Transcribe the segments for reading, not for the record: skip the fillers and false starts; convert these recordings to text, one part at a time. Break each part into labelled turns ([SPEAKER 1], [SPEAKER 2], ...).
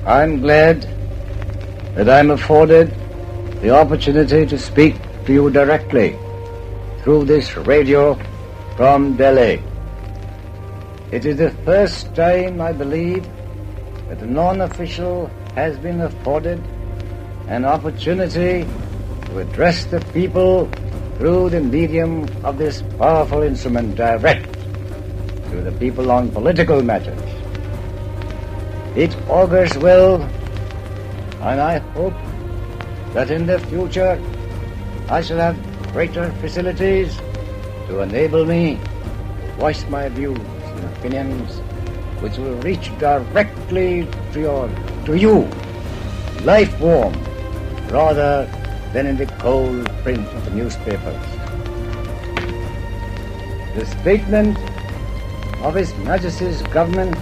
[SPEAKER 1] I'm glad that I'm afforded the opportunity to speak to you directly through this radio from Delhi. It is the first time, I believe, that a non-official has been afforded an opportunity to address the people through the medium of this powerful instrument direct to the people on political matters. It augurs well, and I hope that in the future I shall have greater facilities to enable me to voice my views and opinions which will reach directly to you, life warm, rather than in the cold print of the newspapers. The statement of His Majesty's government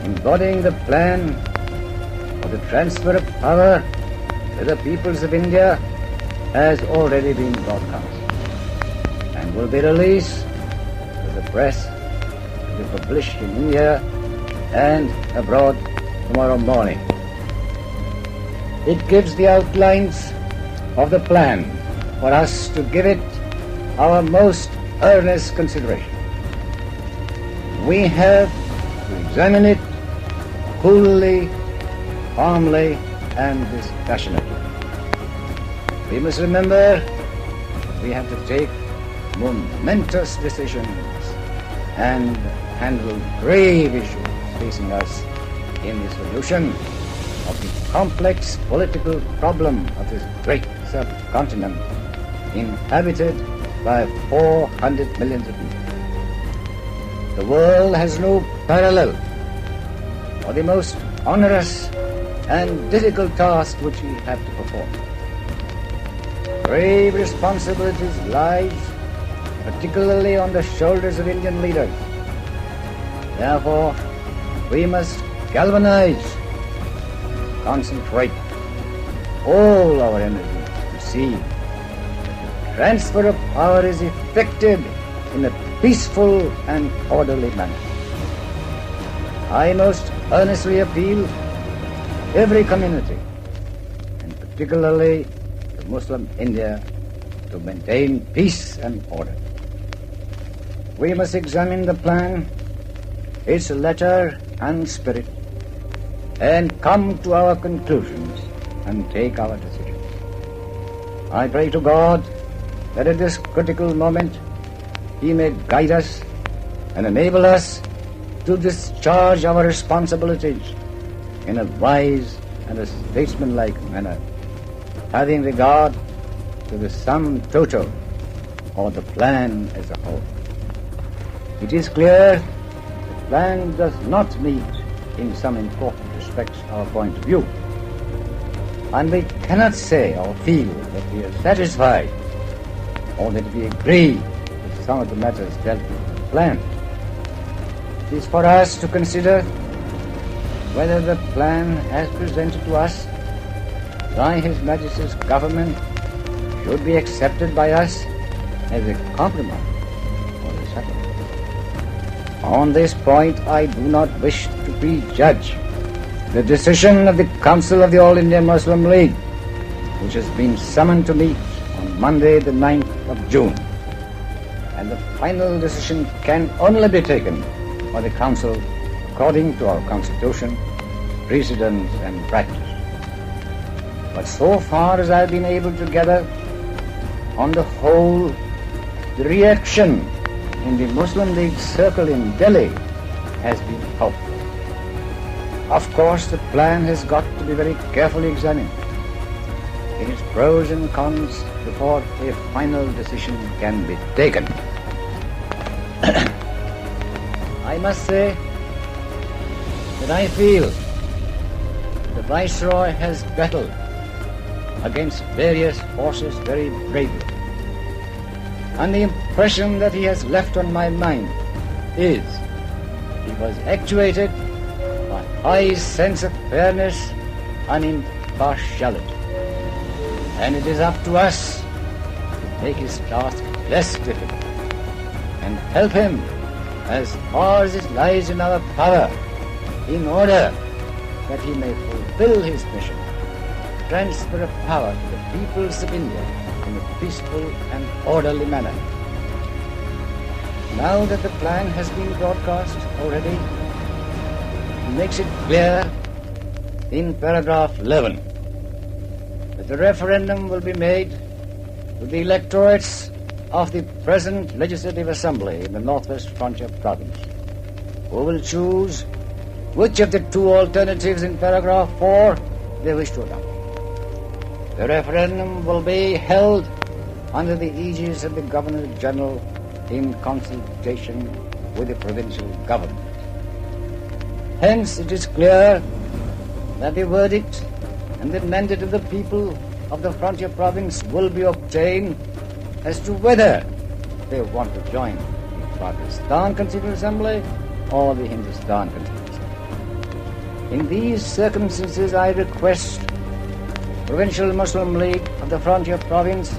[SPEAKER 1] embodying the plan for the transfer of power to the peoples of India has already been broadcast and will be released to the press to be published in India and abroad tomorrow morning. It gives the outlines of the plan for us to give it our most earnest consideration. We have to examine it coolly, calmly, and dispassionately. We must remember we have to take momentous decisions and handle grave issues facing us in the solution of the complex political problem of this great subcontinent inhabited by 400 million people. The world has no parallel for the most onerous and difficult task which we have to perform. Grave responsibilities lies particularly on the shoulders of Indian leaders. Therefore, we must galvanize, concentrate all our energies to see that the transfer of power is effected in a peaceful and orderly manner. I most earnestly appeal to every community, and particularly to Muslim India, to maintain peace and order. We must examine the plan, its letter and spirit, and come to our conclusions and take our decisions. I pray to God that at this critical moment He may guide us and enable us to discharge our responsibilities in a wise and a statesmanlike manner, having regard to the sum total or the plan as a whole. It is clear the plan does not meet in some important respects our point of view, and we cannot say or feel that we are satisfied or that we agree with some of the matters dealt with in the plan. It is for us to consider whether the plan as presented to us by His Majesty's government should be accepted by us as a compromise or a settlement. On this point, I do not wish to prejudge the decision of the Council of the All India Muslim League, which has been summoned to meet on Monday, the 9th of June. And the final decision can only be taken by the Council according to our Constitution, precedents and practice. But so far as I've been able to gather, on the whole, the reaction in the Muslim League circle in Delhi has been helpful. Of course, the plan has got to be very carefully examined in its pros and cons before a final decision can be taken. I must say that I feel the Viceroy has battled against various forces very bravely. And the impression that he has left on my mind is he was actuated by a high sense of fairness and impartiality. And it is up to us to make his task less difficult and help him as far as it lies in our power in order that he may fulfill his mission, transfer of power to the peoples of India in a peaceful and orderly manner. Now that the plan has been broadcast already, it makes it clear in paragraph 11 that the referendum will be made with the electorates of the present Legislative Assembly in the Northwest Frontier Province, who will choose which of the two alternatives in paragraph 4 they wish to adopt. The referendum will be held under the aegis of the Governor-General in consultation with the provincial government. Hence, it is clear that the verdict and the mandate of the people of the frontier province will be obtained as to whether they want to join the Pakistan Constituent Assembly or the Hindustan Constituent Assembly. In these circumstances, I request the Provincial Muslim League of the frontier province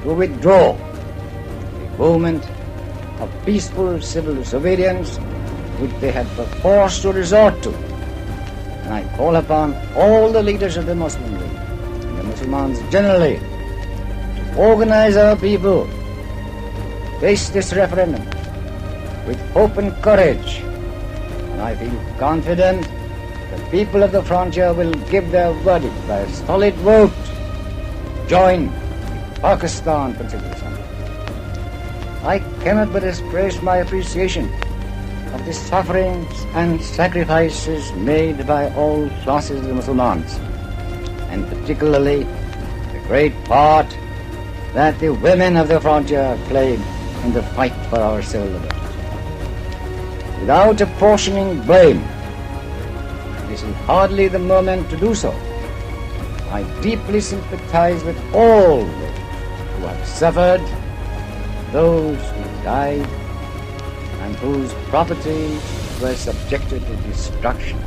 [SPEAKER 1] to withdraw the movement of peaceful civil disobedience which they had perforce to resort to. And I call upon all the leaders of the Muslim League and the Muslims generally to organize our people, face this referendum with hope and courage. And I feel confident the people of the frontier will give their verdict by a solid vote to join the Pakistan Constituent Assembly. I cannot but express my appreciation of the sufferings and sacrifices made by all classes of the Muslims, and particularly the great part that the women of the frontier played in the fight for our civil liberties. Without apportioning blame, this is hardly the moment to do so. I deeply sympathize with all those who have suffered, those who died, and whose property were subjected to destruction.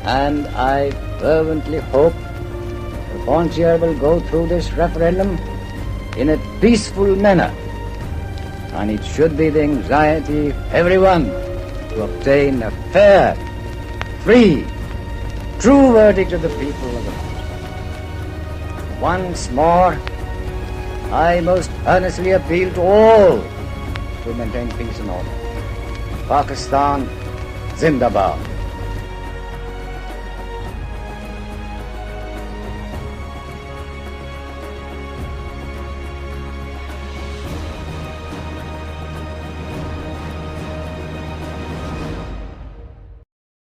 [SPEAKER 1] And I fervently hope the frontier will go through this referendum in a peaceful manner, and it should be the anxiety of everyone to obtain a fair, free, true verdict of the people of the frontier. Once more, I most earnestly appeal to all to maintain peace and order. Pakistan, Zindabad.